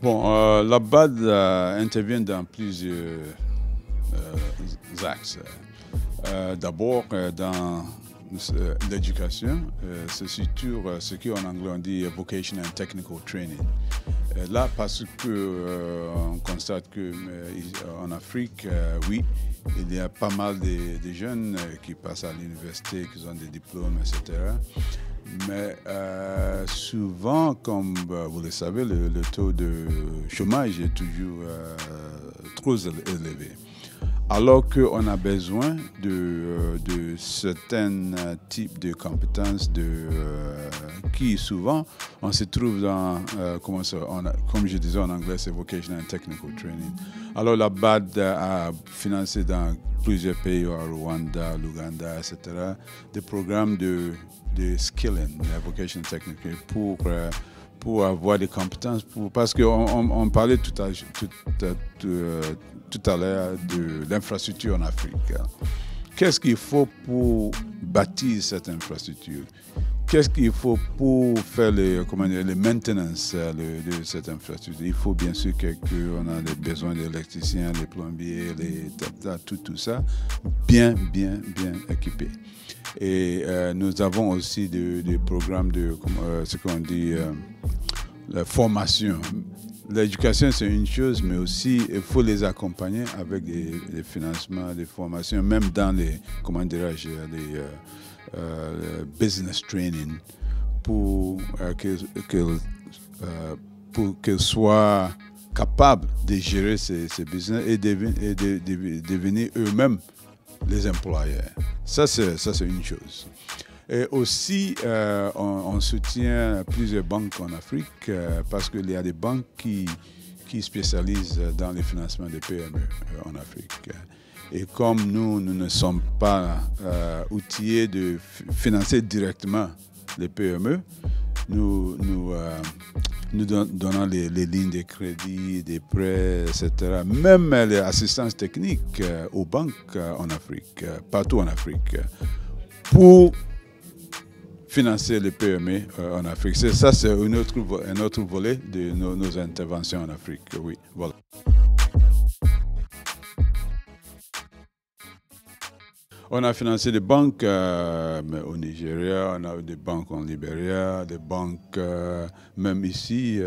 Bon, la BAD intervient dans plusieurs axes. D'abord, dans l'éducation, c'est surtout ce qu'en anglais on dit vocational and technical training. Là, parce que on constate que en Afrique, oui, il y a pas mal de jeunes qui passent à l'université, qui ont des diplômes, etc. Mais souvent, comme vous le savez, le taux de chômage est toujours trop élevé. Alors qu'on a besoin de certains types de compétences qui souvent on se trouve dans, comme je disais en anglais, c'est Vocational and Technical Training. Alors la BAD a financé dans plusieurs pays, au Rwanda, l'Ouganda, etc., des programmes de skilling, vocational technical, pour avoir des compétences, parce qu'on parlait tout à l'heure de l'infrastructure en Afrique. Qu'est-ce qu'il faut pour bâtir cette infrastructure? Qu'est-ce qu'il faut pour faire les maintenance de cette infrastructure? Il faut bien sûr qu'on a des besoins d'électriciens, les plombiers, tout ça, bien équipés. Et nous avons aussi des programmes de ce qu'on dit la formation. L'éducation, c'est une chose, mais aussi il faut les accompagner avec des financements, des formations, même dans les business training, pour qu'ils soient capables de gérer ces business et de devenir eux-mêmes les employeurs. Ça, c'est une chose. Et aussi, on soutient plusieurs banques en Afrique parce qu'il y a des banques qui spécialisent dans le financement des PME en Afrique. Et comme nous ne sommes pas outillés de financer directement les PME, nous donnons les lignes de crédit, des prêts, etc. Même l'assistance technique aux banques en Afrique, partout en Afrique, pour financer les PME en Afrique. Ça, c'est un autre volet de nos interventions en Afrique. Oui, voilà. On a financé des banques au Nigeria, on a eu des banques en Libéria, des banques même ici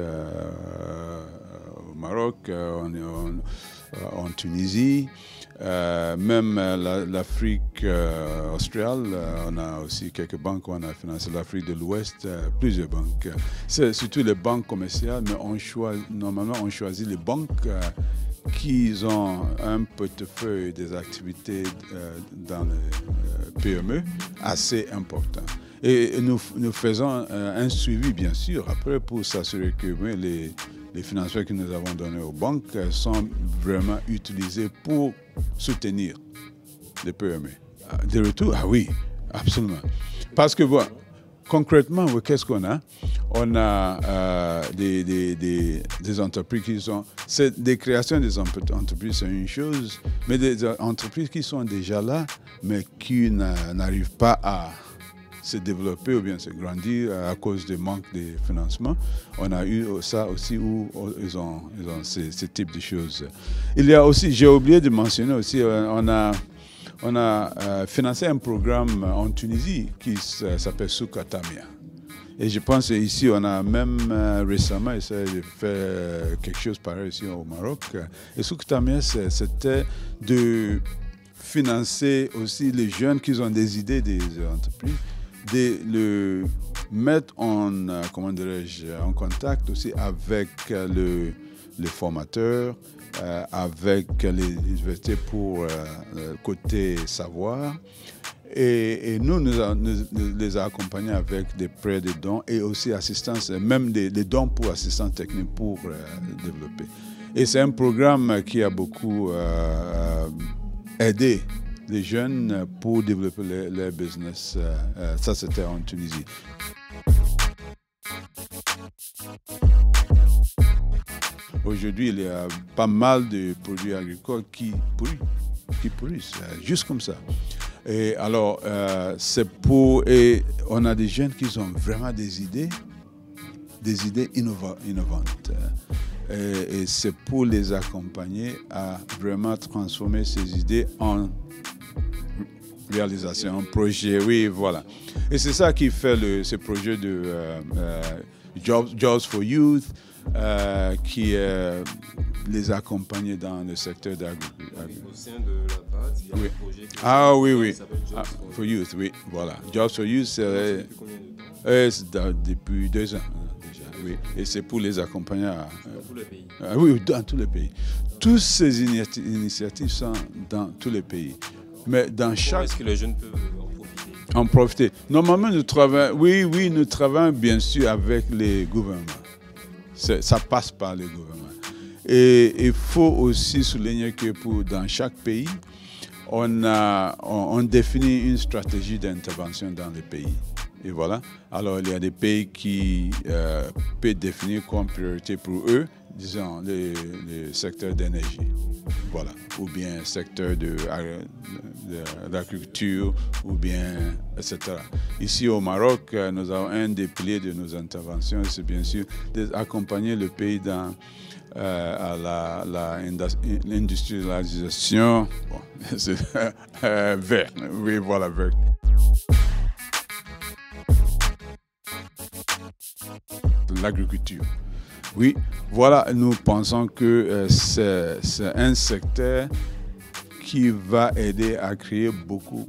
au Maroc, en Tunisie. Même l'Afrique australe, on a aussi quelques banques, on a financé l'Afrique de l'Ouest, plusieurs banques. C'est surtout les banques commerciales, mais normalement on choisit les banques qui ont un portefeuille des activités dans les PME assez important. Et nous faisons un suivi, bien sûr, après pour s'assurer que les financements que nous avons donnés aux banques sont vraiment utilisés pour soutenir les PME. De retour, oui, absolument. Parce que, bon, concrètement, qu'est-ce qu'on a? On a des entreprises qui sont... Des créations des entreprises, c'est une chose, mais des entreprises qui sont déjà là, mais qui n'arrivent pas à se développer ou bien se grandir à cause du manque de financement. On a eu ça aussi où ils ont ce type de choses. Il y a aussi, j'ai oublié de mentionner aussi, on a financé un programme en Tunisie qui s'appelle Soukatamia. Et je pense ici, on a même récemment essayé de faire quelque chose pareil ici au Maroc. Et Soukatamia, c'était de financer aussi les jeunes qui ont des idées des entreprises, de le mettre en contact aussi avec les formateurs, avec les universités pour le côté savoir. Et nous les accompagnons avec des prêts, des dons et aussi assistance, même des dons pour assistance technique pour développer. Et c'est un programme qui a beaucoup aidé les jeunes pour développer leur business. Ça, c'était en Tunisie. Aujourd'hui, il y a pas mal de produits agricoles qui pourrissent, juste comme ça. Et alors, et on a des jeunes qui ont vraiment des idées des idées innovantes. Et c'est pour les accompagner à vraiment transformer ces idées en réalisation, en projet. Oui, voilà. Et c'est ça qui fait ce projet de Jobs for Youth, qui les accompagne dans le secteur de l'agriculture. Au sein de la BAD, il y a Oui. un projet Oui. qui s'appelle Jobs For Youth, oui, voilà. Jobs for Youth, c'est Depuis combien de temps? c'est depuis 2 ans déjà, oui. Et c'est pour les accompagner Dans tout le pays. oui, dans tous les pays. Toutes ces initiatives sont dans tous les pays. Mais dans Comment chaque... est-ce que les jeunes peuvent en profiter? En profiter. Normalement, nous travaillons bien sûr avec les gouvernements. Ça passe par les gouvernements. Et il faut aussi souligner que dans chaque pays, on définit une stratégie d'intervention dans les pays. Et voilà. Alors, il y a des pays qui peuvent définir comme priorité pour eux, disons, le secteur d'énergie. Voilà. Ou bien secteur de l'agriculture, ou bien, etc. Ici au Maroc, nous avons un des piliers de nos interventions, c'est bien sûr d'accompagner le pays dans à l'industrialisation verte. Oui, voilà, verte. L'agriculture. Oui, voilà, nous pensons que c'est un secteur qui va aider à créer beaucoup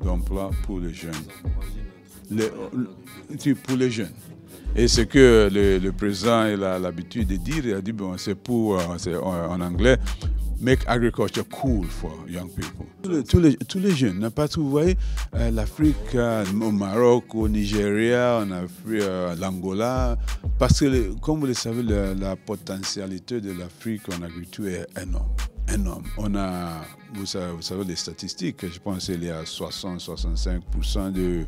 d'emplois pour les jeunes. Pour les jeunes. Et ce que le président a l'habitude de dire, il a dit, bon, c'est en anglais, make agriculture cool for young people. Tous les jeunes, partout, vous voyez, l'Afrique, au Maroc, au Nigeria, en Afrique, l'Angola, parce que, comme vous le savez, la potentialité de l'Afrique en agriculture est énorme. On a, vous savez les statistiques, je pense qu'il y a 60-65%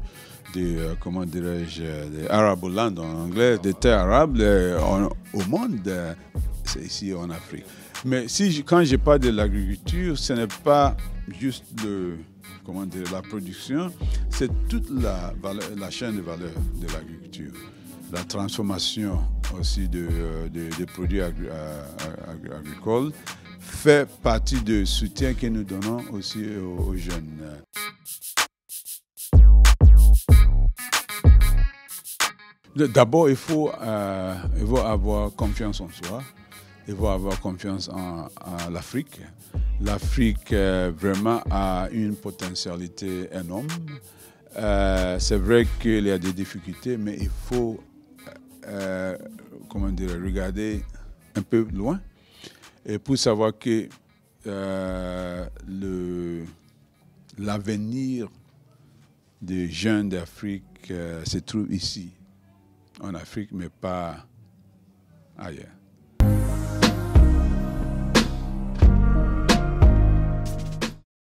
comment dirais-je, des arable land en anglais, des terres arables au monde, c'est ici en Afrique. Mais quand je parle de l'agriculture, ce n'est pas juste la production, c'est toute la chaîne de valeur de l'agriculture. La transformation aussi des produits agricoles fait partie du soutien que nous donnons aussi aux jeunes. D'abord, il faut avoir confiance en soi. Il faut avoir confiance en l'Afrique. L'Afrique vraiment a une potentialité énorme. C'est vrai qu'il y a des difficultés, mais il faut regarder un peu loin et pour savoir que l'avenir des jeunes d'Afrique se trouve ici, en Afrique, mais pas ailleurs.